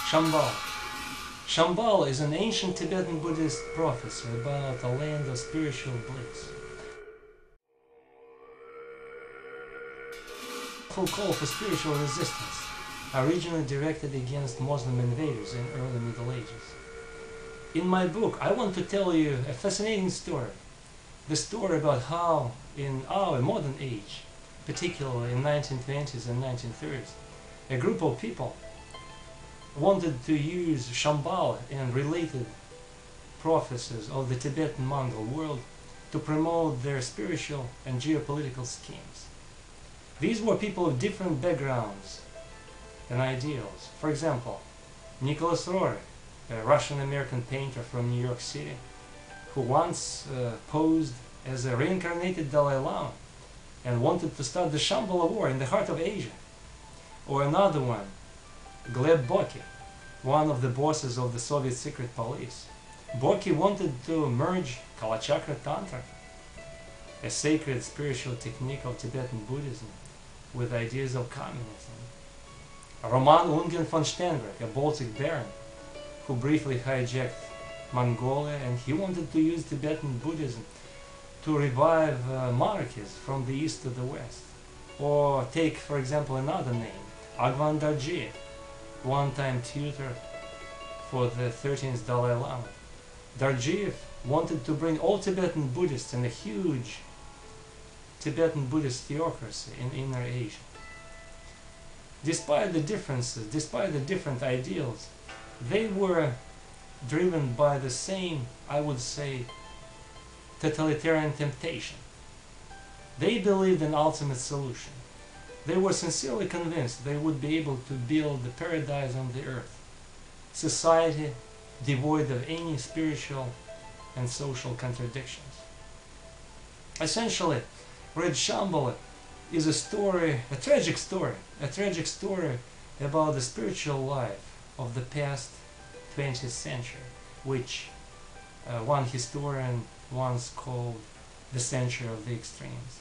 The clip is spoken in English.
Shambhala. Shambhala is an ancient Tibetan Buddhist prophecy about a land of spiritual bliss. Full call for spiritual resistance, originally directed against Muslim invaders in early Middle Ages. In my book, I want to tell you a fascinating story. The story about how, in our modern age, particularly in 1920s and 1930s, a group of people wanted to use Shambhala and related prophecies of the Tibetan Mongol world to promote their spiritual and geopolitical schemes. These were people of different backgrounds and ideals. For example, Nicholas Roerich, a Russian-American painter from New York City, who once posed as a reincarnated Dalai Lama and wanted to start the Shambhala war in the heart of Asia. Or another one, Gleb Bokii, one of the bosses of the Soviet secret police. Bokii wanted to merge Kalachakra Tantric, a sacred spiritual technique of Tibetan Buddhism, with ideas of communism. Roman Ungen von Steenberg, a Baltic baron, who briefly hijacked Mongolia, and he wanted to use Tibetan Buddhism to revive monarchies from the east to the west. Or take, for example, another name, Agvan Darji, one-time tutor for the 13th Dalai Lama. Darji wanted to bring all Tibetan Buddhists in a huge Tibetan Buddhist theocracy in Inner Asia. Despite the differences, despite the different ideals, they were driven by the same, I would say, totalitarian temptation. They believed in ultimate solution. They were sincerely convinced they would be able to build the paradise on the earth, society devoid of any spiritual and social contradictions. Essentially, Red Shambhala is a story, a tragic story about the spiritual life of the past 20th century, which one historian once called the century of the extremes.